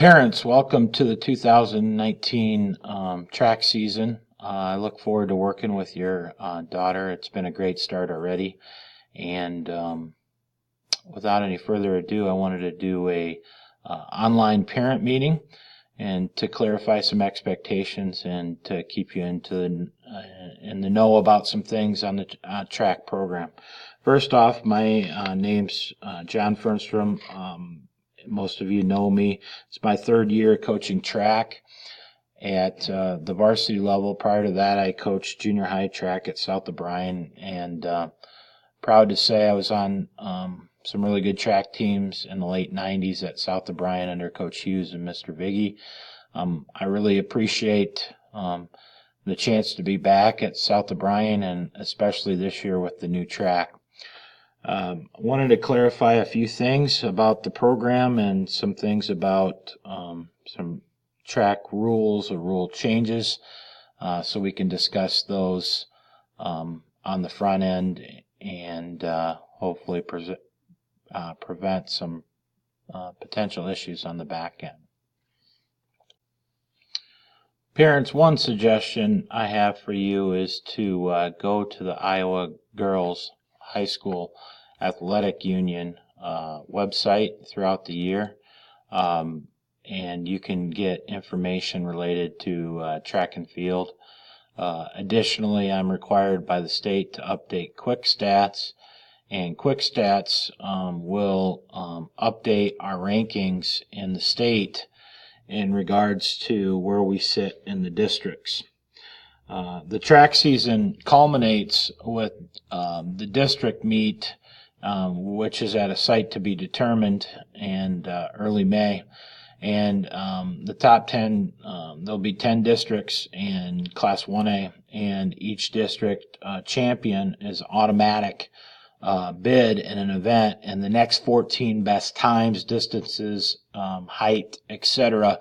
Parents, welcome to the 2019 track season. I look forward to working with your daughter. It's been a great start already. And without any further ado, I wanted to do a online parent meeting and to clarify some expectations and to keep you in the know about some things on the track program. First off, my name's John Fernstrom. Most of you know me. It's my third year coaching track at the varsity level. Prior to that, I coached junior high track at South O'Brien, and proud to say I was on some really good track teams in the late 90s at South O'Brien under Coach Hughes and Mr. Viggy. I really appreciate the chance to be back at South O'Brien, and especially this year with the new track. Wanted to clarify a few things about the program and some things about some track rules or rule changes, so we can discuss those on the front end and hopefully prevent some potential issues on the back end. Parents, one suggestion I have for you is to go to the Iowa Girls High School Athletic Union website throughout the year, and you can get information related to track and field. Additionally, I'm required by the state to update Quick Stats, and Quick Stats will update our rankings in the state in regards to where we sit in the districts. The track season culminates with the district meet, which is at a site to be determined, and early May. And the top 10, there'll be 10 districts in Class 1A, and each district champion is automatic bid in an event, and the next 14 best times, distances, height, etc.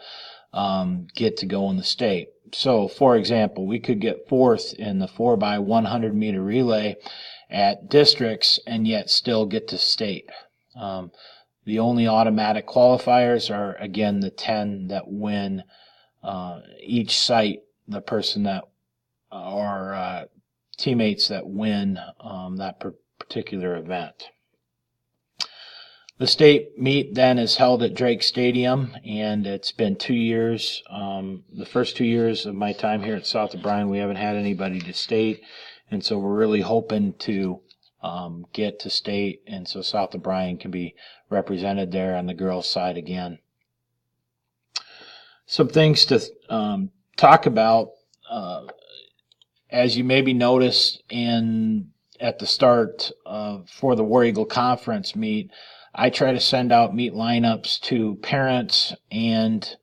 Get to go in the state. So, for example, we could get fourth in the 4x100 meter relay at districts and yet still get to state. The only automatic qualifiers are, again, the 10 that win each site, the person that or teammates that win that particular event. The state meet then is held at Drake Stadium, and it's been 2 years. The first 2 years of my time here at South O'Brien, we haven't had anybody to state, and so we're really hoping to get to state, and so South O'Brien can be represented there on the girls' side again. Some things to talk about, as you maybe noticed at the start for the War Eagle Conference meet, I try to send out meet lineups to parents and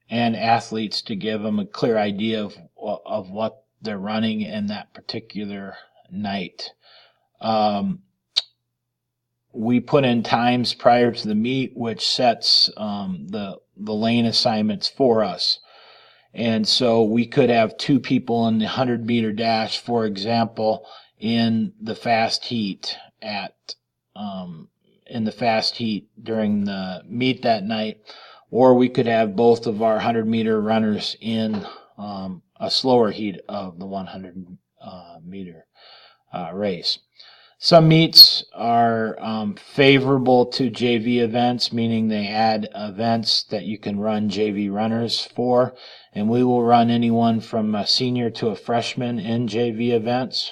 athletes to give them a clear idea of what they're running in that particular night. We put in times prior to the meet, which sets the lane assignments for us. And so we could have two people in the 100 meter dash, for example, in the fast heat during the meet that night, or we could have both of our 100 meter runners in a slower heat of the 100 meter race. Some meets are favorable to JV events, meaning they add events that you can run JV runners for, and we will run anyone from a senior to a freshman in JV events.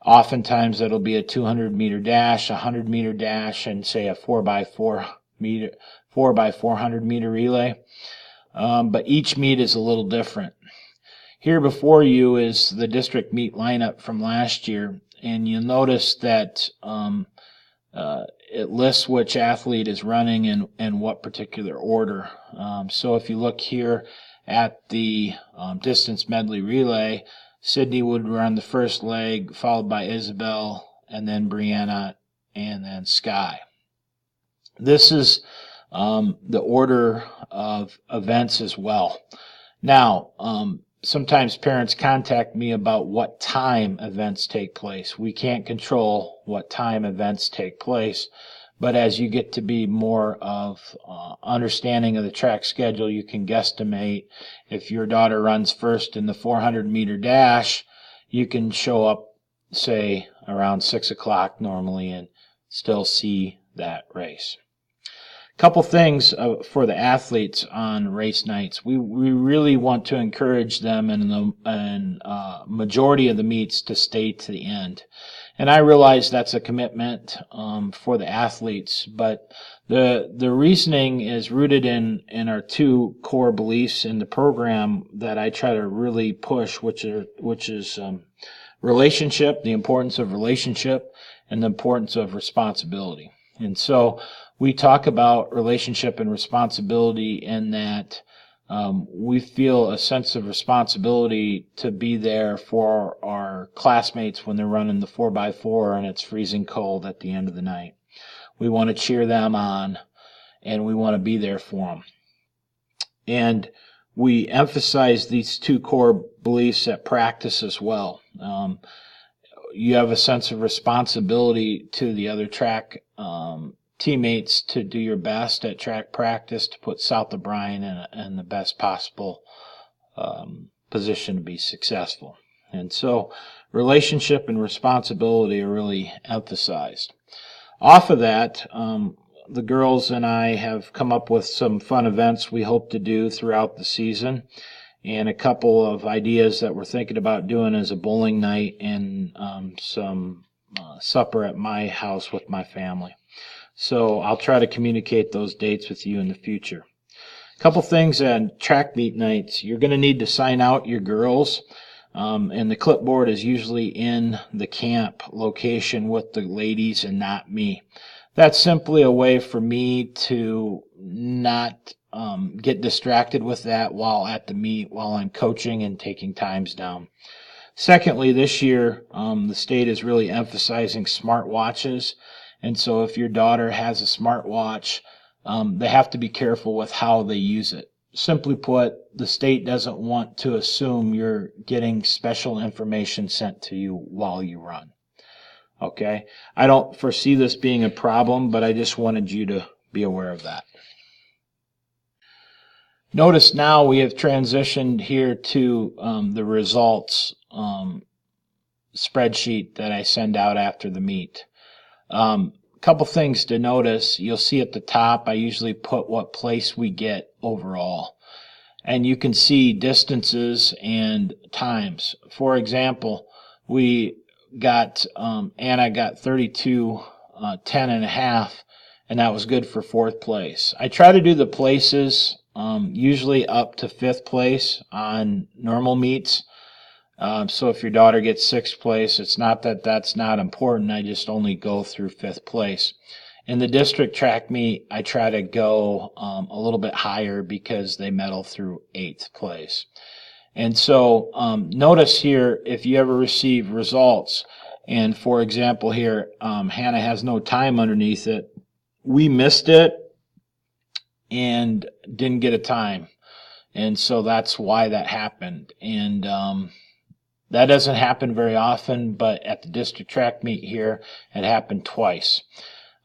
Oftentimes that'll be a 200 meter dash, a 100 meter dash, and say a 4x400 meter relay. But each meet is a little different. Here before you is the district meet lineup from last year, and you'll notice that it lists which athlete is running in what particular order. So if you look here at the distance medley relay, Sydney would run the first leg, followed by Isabel, and then Brianna, and then Sky. This is the order of events as well. Now, sometimes parents contact me about what time events take place. We can't control what time events take place, But as you get to be more of understanding of the track schedule, you can guesstimate if your daughter runs first in the 400-meter dash, you can show up, say, around 6 o'clock normally and still see that race. Couple things for the athletes on race nights. We really want to encourage them in the majority of the meets to stay to the end. And I realize that's a commitment for the athletes, but the reasoning is rooted in our two core beliefs in the program that I try to really push, which is relationship, the importance of relationship, and the importance of responsibility. And so we talk about relationship and responsibility in that we feel a sense of responsibility to be there for our classmates when they're running the 4x4 and it's freezing cold at the end of the night. We want to cheer them on, and we want to be there for them. And we emphasize these two core beliefs at practice as well. You have a sense of responsibility to the other track teammates to do your best at track practice to put South O'Brien in the best possible position to be successful. And so relationship and responsibility are really emphasized. Off of that, the girls and I have come up with some fun events we hope to do throughout the season, and a couple of ideas that we're thinking about doing is a bowling night and some supper at my house with my family. So I'll try to communicate those dates with you in the future. A couple things on track meet nights. You're going to need to sign out your girls, and the clipboard is usually in the camp location with the ladies and not me. That's simply a way for me to not get distracted with that while at the meet, while I'm coaching and taking times down. Secondly, this year, the state is really emphasizing smartwatches. And so if your daughter has a smartwatch, they have to be careful with how they use it. Simply put, the state doesn't want to assume you're getting special information sent to you while you run. Okay? I don't foresee this being a problem, but I just wanted you to be aware of that. Notice now we have transitioned here to the results spreadsheet that I send out after the meet. Couple things to notice. You'll see at the top I usually put what place we get overall. And you can see distances and times. For example, we got Anna got 32 10 and a half, and that was good for fourth place. I try to do the places usually up to fifth place on normal meets. So if your daughter gets sixth place, it's not that that's not important. I just only go through fifth place. In the district track meet, I try to go a little bit higher because they medal through eighth place. And so notice here, if you ever receive results, and for example here, Hannah has no time underneath it. We missed it and didn't get a time. And so that's why that happened. And that doesn't happen very often, but at the district track meet here, it happened twice.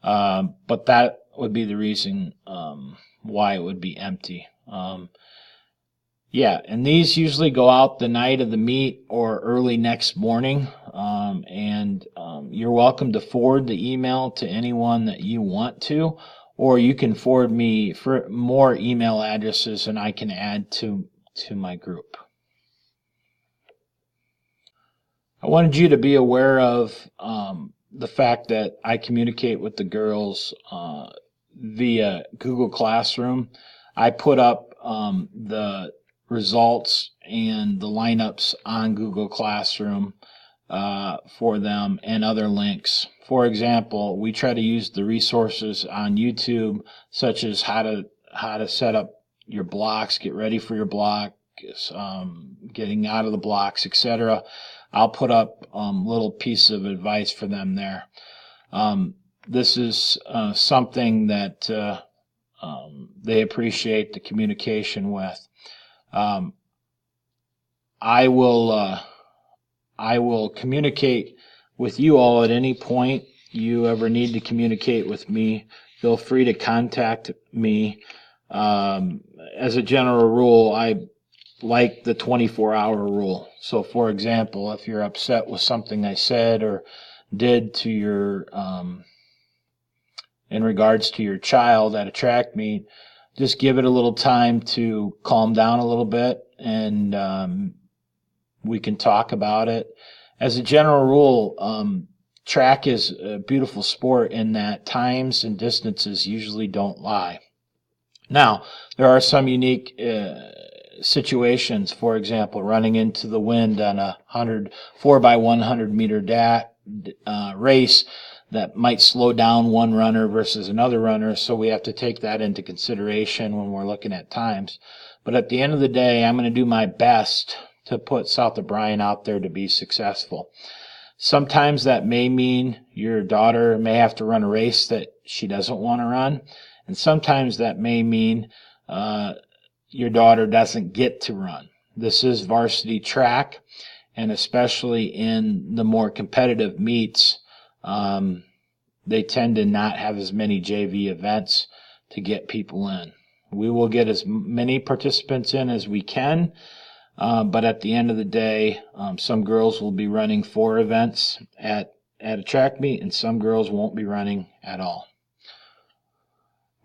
But that would be the reason why it would be empty. Yeah, and these usually go out the night of the meet or early next morning. And you're welcome to forward the email to anyone that you want to, or you can forward me for more email addresses and I can add to my group. I wanted you to be aware of the fact that I communicate with the girls via Google Classroom. I put up the results and the lineups on Google Classroom for them and other links. For example, we try to use the resources on YouTube, such as how to set up your blocks, get ready for your block, getting out of the blocks, etc. I'll put up little piece of advice for them there. This is something that they appreciate the communication with. I will communicate with you all at any point you ever need to communicate with me, feel free to contact me. As a general rule, I like the 24-hour rule. So, for example, if you're upset with something I said or did to your, in regards to your child at a track meet, just give it a little time to calm down a little bit, and we can talk about it. As a general rule, track is a beautiful sport in that times and distances usually don't lie. Now, there are some unique situations. For example, running into the wind on a 4x100 meter race that might slow down one runner versus another runner, so we have to take that into consideration when we're looking at times. But at the end of the day, I'm going to do my best to put South of Bryan out there to be successful. Sometimes that may mean your daughter may have to run a race that she doesn't want to run, and sometimes that may mean your daughter doesn't get to run. This is varsity track, and especially in the more competitive meets, they tend to not have as many JV events to get people in. We will get as many participants in as we can, but at the end of the day, some girls will be running 4 events at a track meet, and some girls won't be running at all.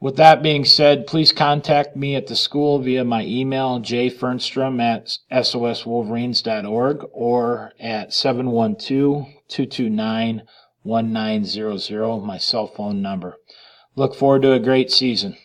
With that being said, please contact me at the school via my email, jfernstrom@soswolverines.org, or at 712-229-1900, my cell phone number. Look forward to a great season.